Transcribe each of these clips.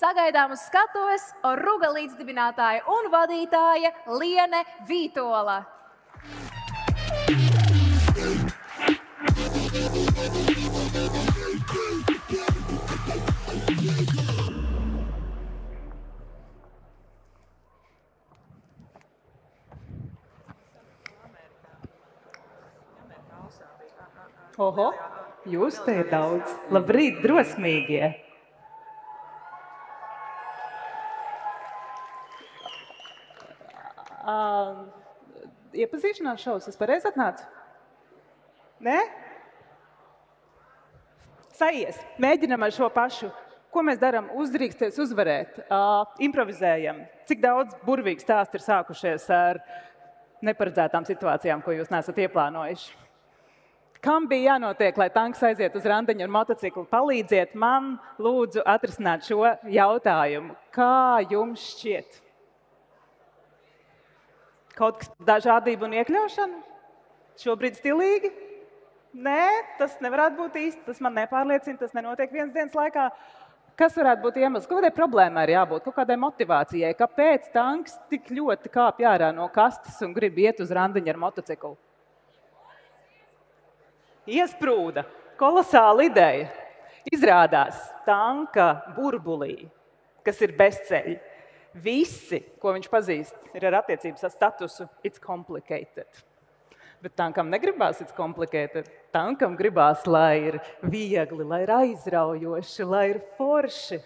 sagaidām uz skatuves Oruga līdzdibinātāja un vadītāja Liene Vītola. Oho, jūs te ir daudz. Labrīt, drosmīgie! Iepazīšanās šovs, es pareizi atnācu? Nē? Sajies, mēģinam ar šo pašu. Ko mēs darām? Uzdrīksties uzvarēt, improvizējam. Cik daudz burvīgi stāsti ir sākušies ar neparedzētām situācijām, ko jūs neesat ieplānojuši? Kam bija jānotiek, lai tanks aiziet uz randiņu ar motociklu? Palīdziet man, lūdzu, atrisināt šo jautājumu. Kā jums šķiet? Kaut kas dažādība un iekļaušana? Šobrīd stilīgi? Nē, tas nevarētu būt īsti, tas man nepārliecina, tas nenotiek vienas dienas laikā. Kas varētu būt iemesls? Kādai problēmai ir jābūt? Kaut kādai motivācijai? Kāpēc tanks tik ļoti kāpj ārā no kastes un grib iet uz randiņu ar motociklu? Iesprūda. Kolosāla ideja. Izrādās tanka burbulī, kas ir bezceļi. Visi, ko viņš pazīst, ir ar attiecības ar statusu it's complicated. Bet tankam negribās it's complicated. Tankam gribās, lai ir viegli, lai ir aizraujoši, lai ir forši.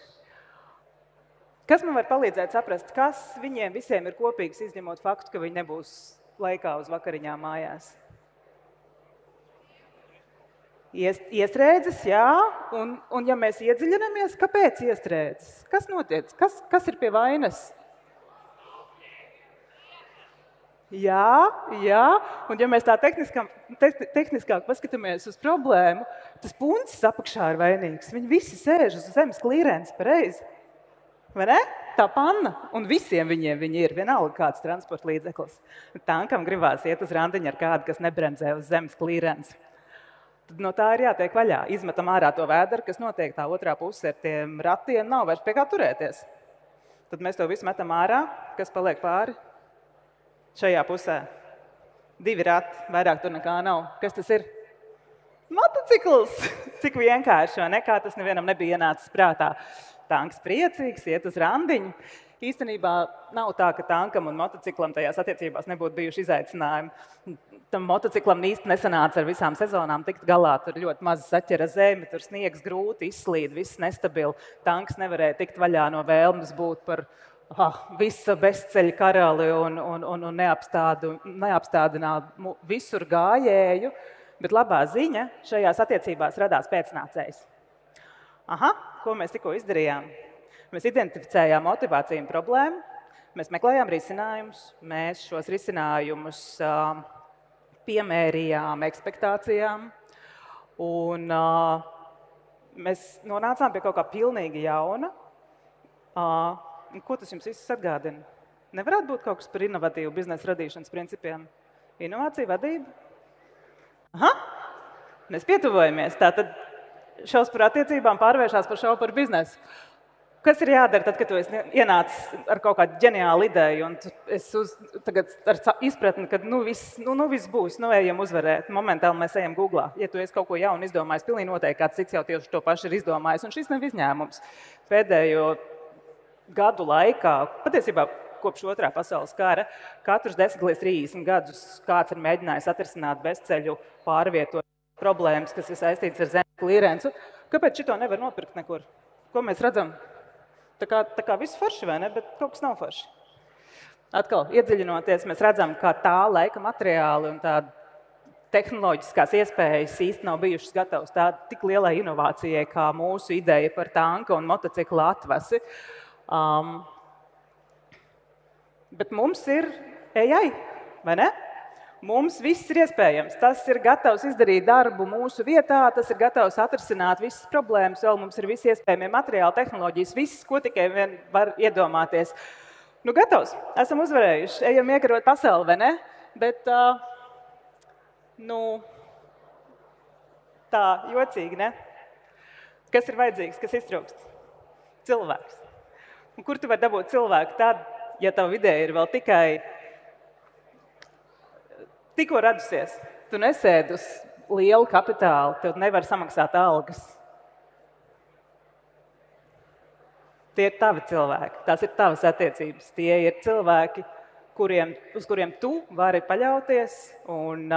Kas man var palīdzēt saprast, kas viņiem visiem ir kopīgs, izņemot faktu, ka viņi nebūs laikā uz vakariņām mājās? Iestrēdzes, jā, un ja mēs iedziļinamies, kāpēc iestrēdzes? Kas notiek? Kas ir pie vainas? Jā, un ja mēs tā tehniskāk paskatāmies uz problēmu, tas puncis apakšā ir vainīgs. Viņi visi sēž uz zemes klīrens, pareizi. Vai ne? Tā panna, un visiem viņi ir vienalga kāds transporta līdzeklis. Tankam gribās iet uz randiņu ar kādu, kas nebremzē uz zemes klīrens. Tad no tā ir jātiek vaļā. Izmetam ārā to vēderu, kas notiek tā otrā pusē ar tiem ratiem, nav vairs pie kā turēties. Tad mēs to visu metam ārā, kas paliek pāri šajā pusē. 2 rati, vairāk tur nekā nav. Kas tas ir? Motocikls! Cik vienkārši, vai ne? Kā tas nevienam nebija ienācis prātā. Tanks priecīgs, iet uz randiņu. Īstenībā nav tā, ka tankam un motociklam tajās attiecībās nebūtu bijuši izaicinājumi. Tam motociklam īsti nesanāca ar visām sezonām tikt galā. Tur ļoti maz saķera zemi, tur sniegs grūti, izslīd, viss nestabili. Tanks nevarēja tikt vaļā no vēlmes būt par visa bezceļa karali un neapstādināt visur gājēju. Bet labā ziņa šajās attiecībās radās pēcnācējs. Ko mēs tikko izdarījām? Mēs identificējām motivāciju un problēmu, mēs meklējām risinājumus, mēs šos risinājumus piemērījām ekspektācijām un mēs nonācām pie kaut kā pilnīgi jauna. Ko tas jums viss atgādina? Nevarētu būt kaut kas par inovatīvu biznesa radīšanas principiem? Inovācija, vadība? Mēs pietuvojamies. Tātad šaus par attiecībām pārvēršās par šau par biznesu. Kas ir jādara tad, kad tu ienāc ar kaut kādu ģeniālu ideju un es tagad ar izpratni, ka viss būs, ejam uzvarēt. Momentāli mēs ejam Googlā. Ja tu esi kaut ko jaunu izdomājis, pilnīgi noteikti kāds cits jau tieši to pašu ir izdomājis. Un šis nav izņēmums. Pēdējo gadu laikā, patiesībā kopš 2. pasaules kara, katrus 10 līdz 30 gadus kāds ir mēģinājis atrisināt bezceļu pārvietojumu problēmas, kas ir saistītas ar zemes klīrensu. Kāpēc šito nevar nopirkt nekur? Ko mēs redzam? Tā kā viss forši, vai ne? Bet kaut kas nav forši. Atkal, iedziļinoties, mēs redzam, kā tā laika materiāli un tāda tehnoloģiskās iespējas īsti nav bijušas gatavas tāda tik lielai inovācijai, kā mūsu ideja par tanka un motocikla atvasi. Bet mums ir AI, vai ne? Mums viss ir iespējams. Tas ir gatavs izdarīt darbu mūsu vietā, tas ir gatavs atrisināt visas problēmas, vēl mums ir visi iespējamie materiāli, tehnoloģijas, viss, ko tikai vien var iedomāties. Gatavs, esam uzvarējuši, ejam iekarot pasauli, vai ne? Bet, tā jocīgi, ne? Kas ir vajadzīgs, kas iztrūkst? Cilvēks. Un kur tu vari dabūt cilvēku tad, ja tava ideja ir vēl tikko radusies? Tu nesēdi uz lielu kapitālu, tev nevar samaksāt algas. Tie ir tavi cilvēki, tās ir tavas attiecības. Tie ir cilvēki, uz kuriem tu vari paļauties un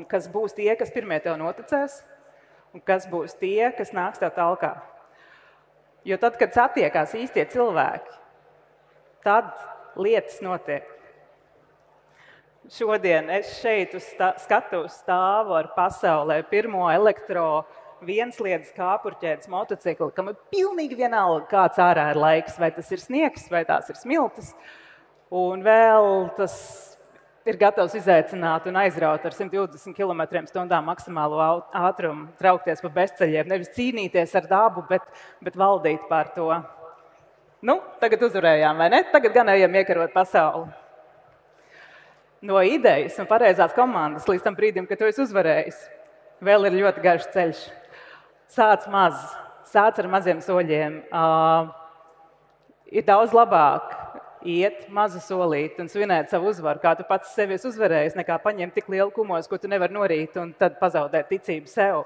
kas būs tie, kas pirmie tev noticēs, un kas būs tie, kas nāks tev talkā. Jo tad, kad satiekās īstie cilvēki, tad lietas notiek. Šodien es šeit uz skatuves stāvu ar pasaulē pirmo viensliedes kāpurķēdes motocikli, kam ir pilnīgi vienalga, kāds ārā ir laiks, vai tas ir sniegs, vai tās ir smiltis. Un vēl tas ir gatavs izaicināt un aizraut ar 120 km/h maksimālo ātrumu, traukties pa bezceļiem, nevis cīnīties ar dabu, bet valdīt pār to. Nu, tagad uzvarējām, vai ne? Tagad gan ejam iekarot pasauli. No idejas un pareizās komandas līdz tam brīdim, kad tu esi uzvarējis, vēl ir ļoti garš ceļš. Sāc maz, sāc ar maziem soļiem. Ir daudz labāk iet mazu solīt un svinēt savu uzvaru, kā tu pats sevi esi uzvarējis, nekā paņemt tik lielu kumos, ko tu nevar norīt un tad pazaudēt ticību sev.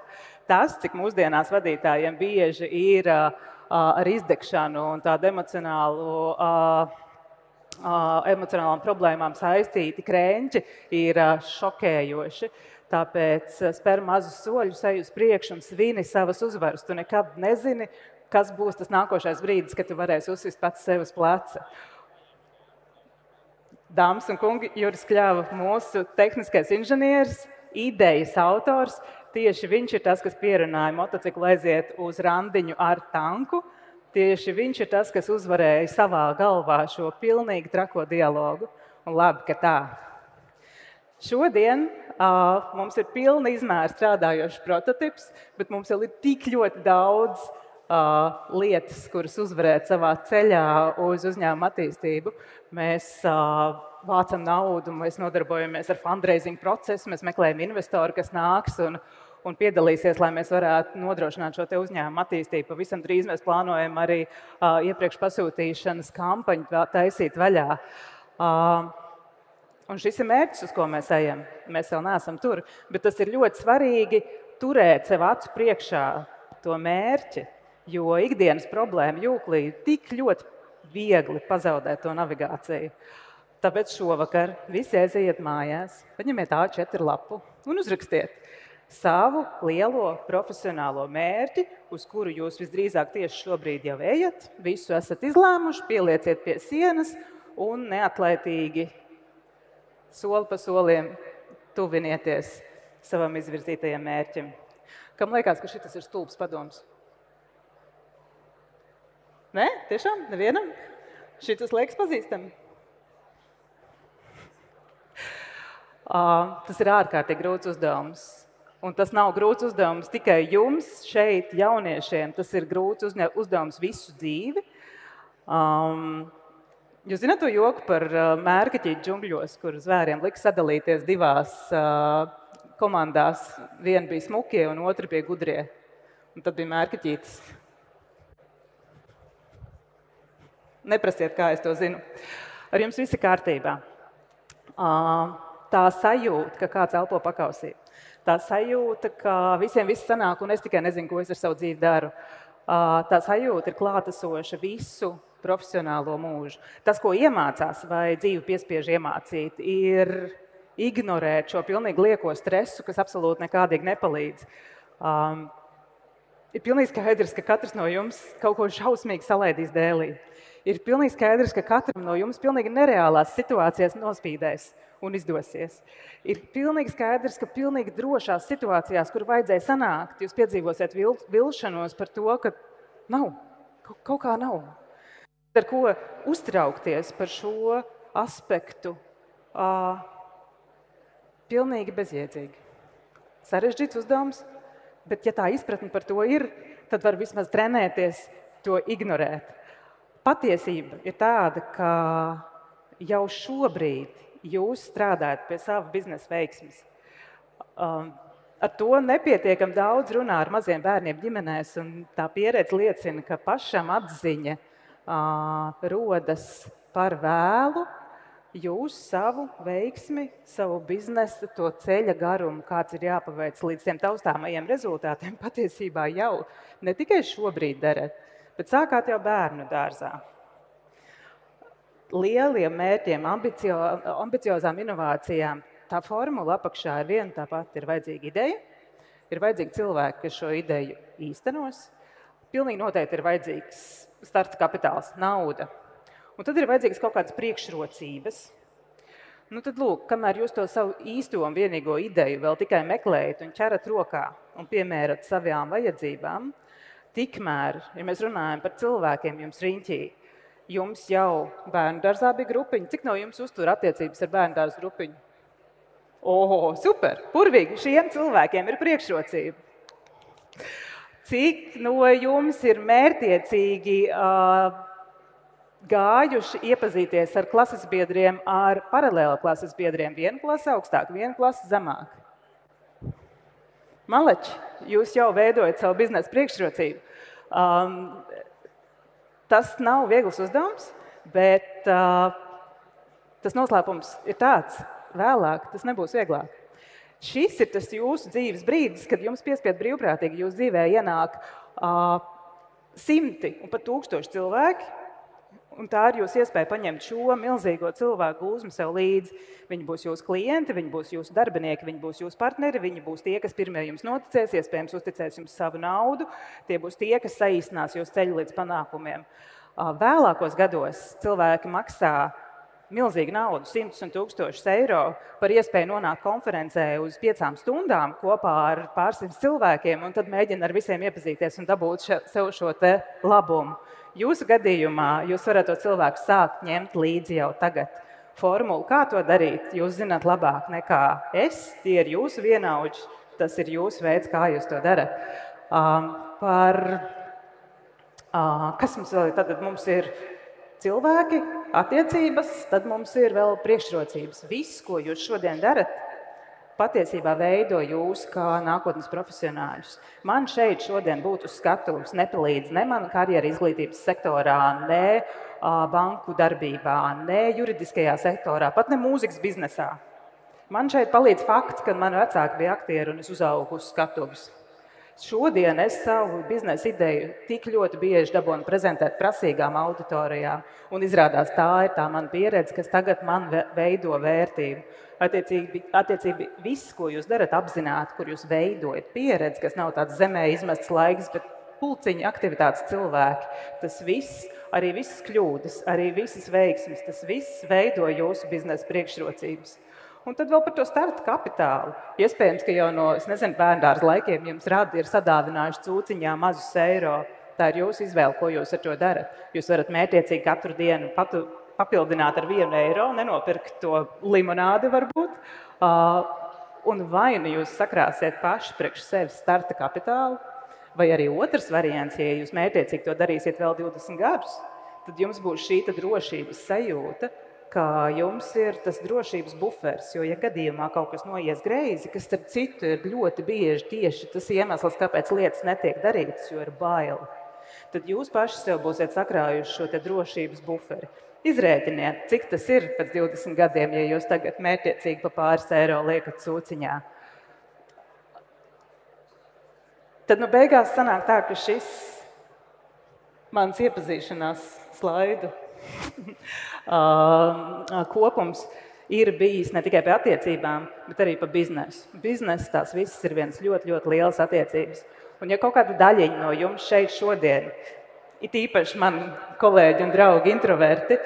Tas, cik mūsdienās vadītājiem bieži ir ar izdegšanu un tādu emocionālām problēmām saistīti krenķi, ir šokējoši. Tāpēc spēr mazus soļus, ej uz priekšu un svini savas uzvaras. Tu nekad nezini, kas būs tas nākošais brīdis, kad tu varēsi uzsist pats sevi uz pleca. Dāmas un kungi, Juris Kļava, mūsu tehniskais inženieris, idejas autors, tieši viņš ir tas, kas pierunāja motociklu aiziet uz randiņu ar tanku. Tieši viņš ir tas, kas uzvarēja savā galvā šo pilnīgi trako dialogu. Un labi, ka tā. Šodien mums ir pilna izmēra strādājošs prototips, bet mums vēl ir tik ļoti daudz lietas, kuras uzvarēt savā ceļā uz uzņēmuma attīstību. Mēs vācam naudu, mēs nodarbojamies ar fundraising procesu, mēs meklējam investoru, kas nāks un piedalīsies, lai mēs varētu nodrošināt šo te uzņēmumu attīstību. Pavisam drīz mēs plānojam arī iepriekš pasūtīšanas kampaņu taisīt vaļā. Un šis ir mērķis, uz ko mēs ejam. Mēs vēl neesam tur, bet tas ir ļoti svarīgi turēt sev acu priekšā to mērķi, jo ikdienas problēma jūklī tik ļoti viegli pazaudēt to navigāciju. Tāpēc šovakar visi aiziet mājās, paņemiet A4 lapu un uzrakstiet savu lielo profesionālo mērķi, uz kuru jūs visdrīzāk tieši šobrīd jau ejat, visu esat izlēmuši, pielieciet pie sienas un neatlaitīgi soli pa soliem tuvinieties savam izvirzītajam mērķim. Kam liekas, ka šitas ir stulbs padoms? Nē? Tiešām? Nevienam? Šitas liekas pazīstami? Tas ir ārkārtīgi grūts uzdevums. Un tas nav grūts uzdevums tikai jums šeit, jauniešiem. Tas ir grūts uzdevums visu dzīvi. Jūs zināt to joku par mērkaķīti džungļos, kur zvēriem liks sadalīties divās komandās. Viena bija smukie un otra bija gudrie. Un tad bija mērkaķītis. Neprasiet, kā es to zinu. Ar jums viss ir kārtībā. Tā sajūta, ka kāds elpo pakausī. Tā sajūta, ka visiem viss sanāk un es tikai nezinu, ko es ar savu dzīvi daru. Tā sajūta ir klātesoša visu profesionālo mūžu. Tas, ko iemācās vai dzīvi piespiež iemācīt, ir ignorēt šo pilnīgi lieko stresu, kas absolūti nekādīgi nepalīdz. Ir pilnīgi skaidrs, ka katrs no jums kaut ko šausmīgi salaidīs dēlī. Ir pilnīgi skaidrs, ka katram no jums pilnīgi nereālās situācijās nospīdēs un izdosies. Ir pilnīgi skaidrs, ka pilnīgi drošās situācijās, kur vajadzēja sanākt, jūs piedzīvosiet vilšanos par to, ka nav, kaut kā nav. Ar ko uztraukties par šo aspektu pilnīgi bezjēdzīgi. Sarežģīts uzdevums, bet ja tā izpratne par to ir, tad var vismaz trenēties to ignorēt. Patiesība ir tāda, ka jau šobrīd jūs strādājat pie sava biznesa veiksmes. Ar to nepietiekam daudz runā ar maziem bērniem ģimenēs, un tā pieredze liecina, ka pašam atziņa rodas par vēlu, jūs savu veiksmi, savu biznesu, to ceļa garumu, kāds ir jāpaveic līdz tiem taustāmajiem rezultātiem, patiesībā jau ne tikai šobrīd darat, bet sākāt jau bērnu dārzā. Lieliem mērķiem, ambiciozām inovācijām, tā formula apakšā ir viena tā pati, ir vajadzīga ideja, ir vajadzīgi cilvēki, kas šo ideju īstenos, pilnīgi noteikti ir vajadzīgs starta kapitāls, nauda. Un tad ir vajadzīgas kaut kādas priekšrocības. Nu tad lūk, kamēr jūs to savu īsto un vienīgo ideju vēl tikai meklējat un ķerat rokā un piemērat savām vajadzībām, tikmēr, ja mēs runājam par cilvēkiem jums riņķī, jums jau bērnu dārzā bija grupiņa. Cik no jums uztur attiecības ar bērnu dārzu grupiņu? Oho, super, purvīgi, šiem cilvēkiem ir priekšrocība. Cik no jums ir mērķiecīgi gājuši iepazīties ar klases biedriem, ar paralēla klases biedriem, vienu klasi augstāk, vienu klasi zemāk? Maleči, jūs jau veidojat savu biznesa priekšrocību. Tas nav viegls uzdevums, bet tas noslēpums ir tāds. Vēlāk tas nebūs vieglāk. Šis ir tas jūsu dzīves brīdis, kad jums piespied brīvprātīgi jūsu dzīvē ienāk simti un pat 1000 cilvēki, un tā ir jūsu iespēja paņemt šo milzīgo cilvēku gūzmu sev līdzi. Viņi būs jūsu klienti, viņi būs jūsu darbinieki, viņi būs jūsu partneri, viņi būs tie, kas pirmie jums noticēs, iespējams uzticēs jums savu naudu, tie būs tie, kas saīsinās jūsu ceļu līdz panākumiem. Vēlākos gados cilvēki maksā milzīgu naudu, 100 un 1000 eiro, par iespēju nonākt konferencē uz 5 stundām kopā ar pārsimt cilvēkiem, un tad mēģina ar visiem iepazīties un dabūt sev šo te labumu. Jūsu gadījumā jūs varat to cilvēku sākt ņemt līdzi jau tagad. Formulu, kā to darīt, jūs zināt labāk nekā es, tie ir jūsu vienaudži, tas ir jūsu veids, kā jūs to darat. Kas mums vēl ir? Tad mums ir cilvēki, attiecības, tad mums ir vēl priekšrocības. Viss, ko jūs šodien darat, patiesībā veido jūs kā nākotnes profesionāļus. Man šeit šodien būt uz skatuves nepalīdz ne mana karjera izglītības sektorā, ne banku darbībā, ne juridiskajā sektorā, pat ne mūzikas biznesā. Man šeit palīdz fakts, ka mani vecāki bija aktieri un es uzaugu uz skatuves. Šodien es savu biznesa ideju tik ļoti bieži dabūnu prezentēt prasīgām auditorijām, un izrādās tā ir tā mana pieredze, kas tagad man veido vērtību. Attiecīgi viss, ko jūs darat, apzināti, kur jūs veidojat pieredzi, kas nav tāds zemē izmests laiks, bet pulciņa aktivitātes cilvēki. Tas viss, arī visas kļūdas, arī visas veiksmes, tas viss veido jūsu biznesa priekšrocības. Un tad vēl par to starta kapitālu. Iespējams, ka jau no, bērndārza laikiem jums radi ir sadāvinājuši cūciņā mazus eiro. Tā ir jūsu izvēle, ko jūs ar to darat. Jūs varat mērķiecīgi katru dienu papildināt ar 1 eiro, nenopirkt to limonādi varbūt. Un vai nu jūs sakrāsiet paši priekš sevis starta kapitālu, vai arī otrs variants, ja jūs mērķiecīgi to darīsiet vēl 20 gadus, tad jums būs šī drošības sajūta, ka jums ir tas drošības bufers, jo, ja gadījumā kaut kas noies greizi, kas starp citu ir ļoti bieži tieši tas iemesls, kāpēc lietas netiek darītas, jo ir baili, tad jūs paši sev būsiet sakrājuši šo te drošības buferi. Izrēķiniet, cik tas ir pēc 20 gadiem, ja jūs tagad mērķiecīgi pa pāris eiro liekat sūciņā. Tad beigās sanāk tā, ka šis mans iepazīšanās slaidu kopums ir bijis ne tikai par attiecībām, bet arī par biznesu. Bizness tās visas ir viens ļoti, ļoti liels attiecības. Un ja kaut kāda daļiņa no jums šeit šodien, it īpaši man kolēģi un draugi introverti,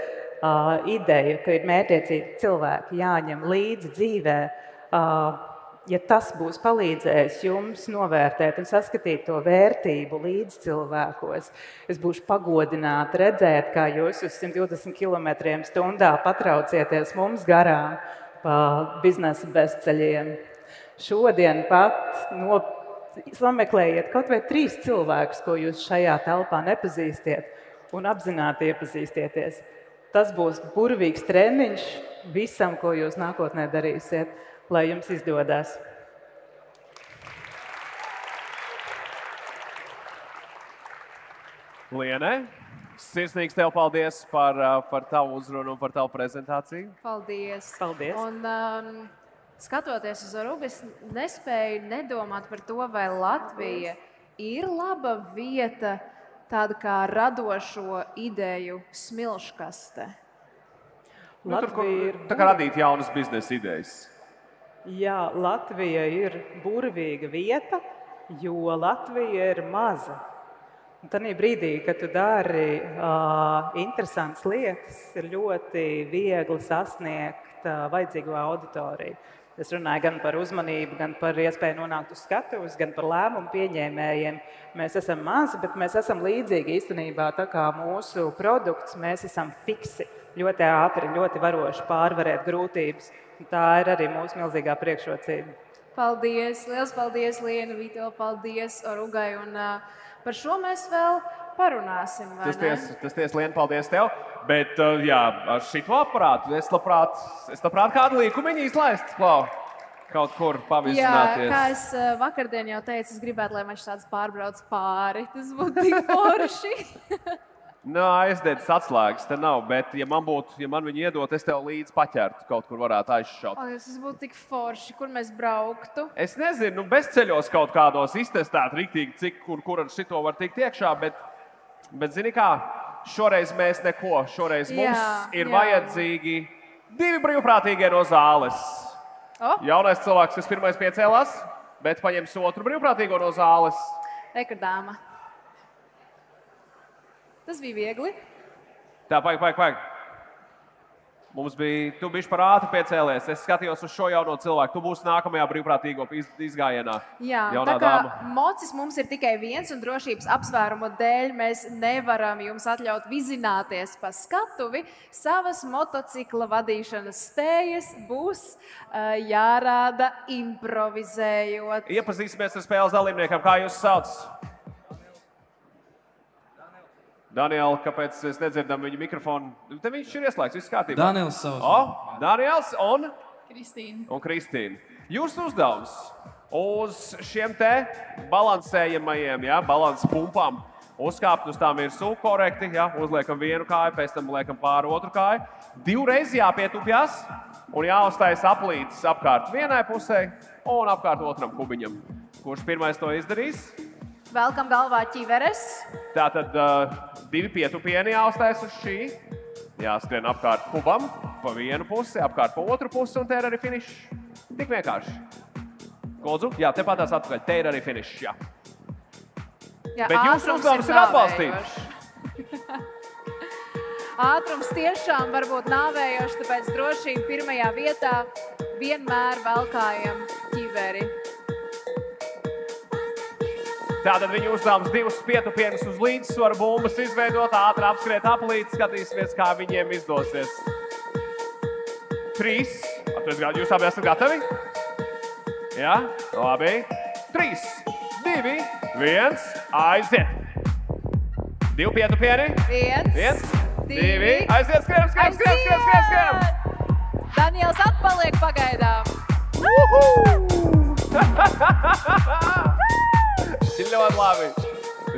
ideja, ka ir mērķiecīgi cilvēki jāņem līdzi dzīvē, ja tas būs palīdzējis jums novērtēt un saskatīt to vērtību līdz cilvēkos, es būšu pagodināta redzēt, kā jūs uz 120 km/h patraucieties mums garām pa biznesa bezceļiem. Šodien pat sameklējiet kaut vai 3 cilvēkus, ko jūs šajā telpā nepazīstiet, un apzināti iepazīstieties. Tas būs burvīgs treniņš visam, ko jūs nākotnē darīsiet. Lai jums izdodas. Lienai, Sirsnīgs tev paldies par tavu uzrunu un par tavu prezentāciju. Paldies! Paldies. Un, skatoties uz Arugu, es nespēju nedomāt par to, vai Latvija ir laba vieta tāda kā radošo ideju smilškaste. Latvija ir Tā kā radīt jaunas biznesa idejas. Jā, Latvija ir burvīga vieta, jo Latvija ir maza. Tad brīdī, kad tu dari interesantas lietas, ir ļoti viegli sasniegt vajadzīgo auditoriju. Es runāju gan par uzmanību, gan par iespēju nonākt uz skatuves, gan par lēmumu pieņēmējiem. Mēs esam mazi, bet mēs esam līdzīgi īstenībā tā kā mūsu produkts. Mēs esam fiksi, ļoti ātri, ļoti varoši pārvarēt grūtības. Tā ir arī mūsu milzīgā priekšrocība. Paldies! Liels paldies, Liena, Vito, paldies Arugai. Un par šo mēs vēl parunāsim, vai ne? Tas ties, Liena, paldies tev. Bet, jā, ar šito aparātu es labprāt kādu līkumiņu izlaist, Klau. Kaut kur pavizināties. Jā, kā es vakardien jau teicu, es gribētu, lai man šāds pārbrauc pāri. Tas būtu tik forši. Aizdētas atslēgas te nav, bet, ja man viņu iedot, es tev līdz paķertu, kaut kur varētu aizšaut. Tas būtu tik forši, kur mēs brauktu. Es nezinu, bezceļos kaut kādos iztestēt riktīgi, cik, kur ar šito var tikt iekšā, bet zini kā, šoreiz mēs neko, šoreiz mums ir vajadzīgi 2 brīvprātīgie no zāles. Jaunais cilvēks, kas pirmais piecēlās, bet paņems otru brīvprātīgo no zāles. Rekordāma. Tas bija viegli. Tā, paik. Tu bišķi par ātri piecēlies. Es skatījos uz šo jauno cilvēku. Tu būsi nākamajā brīvprātīgo izgājienā. Jā, jaunā tā kā dāma. mocis mums ir tikai viens un drošības apsvērumu dēļ mēs nevaram jums atļaut vizināties pa skatuvi. Savas motocikla vadīšanas spējas būs jārāda improvizējot. Iepazīsimies ar spēles dalībniekam. Kā jūs sauc? Daniela, kāpēc es nedzirdam viņu mikrofonu? Te viņš ir ieslēgts, viss kārtībā. Daniels sauc. Daniels un Kristīna. Jūsu uzdevums uz šiem te balansējamajiem, balans pumpām. Uzkāpt uz tām virsū korekti, uzliekam vienu kāju, pēc tam liekam pāri otru kāju. 2 reizes jāpietupjas un jāuztais aplītis apkārt vienai pusē un apkārt otram kubiņam. Kurš pirmais to izdarīs? Velkam galvā ķiveres. Tātad 2 pietupieni jāuztais uz šī. Jāskrien apkārt kubam pa vienu pusi, apkārt pa otru pusi, un te ir arī finišs. Tik vienkārši. Lūdzu, jā, tepat tās atpakaļ. Te ir arī finišs, jā. Bet jūsu uzdevums ir atbalstīt. Ātrums tiešām var būt nāvējošs, tāpēc drošība pirmajā vietā vienmēr velkājam ķiveri. Tātad viņu uzdevums 2 pietupienus uz līdzsvaru bumbas izveidot, ātri apskriet aplīti, skatīsimies, kā viņiem izdosies. 3. Jūs abi esat gatavi? Jā, labi. 3, 2, 1, aiziet. 2 pietupieni. 1, 2, aiziet, skrienam. Daniels atpaliek pagaidām.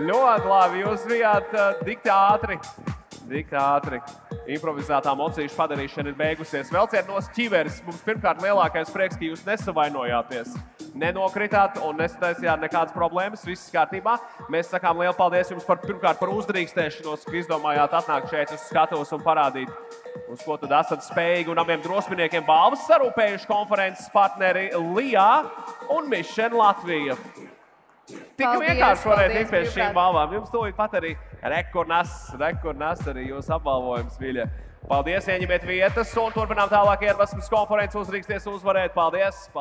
Ļoti labi. Jūs bijāt dikti ātri. Improvizētā mocīšu padarīšana ir beigusies. Velciet no ķiveres. Mums pirmkārt lielākais prieks, ka jūs nesavainojāties. Nenokritāt un nesataisījāt nekādas problēmas. Viss kārtībā. Mēs sakām lielu paldies jums pirmkārt par uzdrīkstēšanos, ka izdomājāt atnākt šeit uz skatuves un parādīt, uz ko tad esat spējīgi. Un abiem drosminiekiem balvas sarūpējuši konferences partneri Lijā un Mission Latvija. Tik vienkārši varētu tikt pie šīm balvām. Jums tūlīt pat arī rekordnas arī jūs apbalvojums, viļie. Paldies, ieņemiet vietas un turpinām tālāk Iedvesmas konferences uzrīksties uzvarēt. Paldies!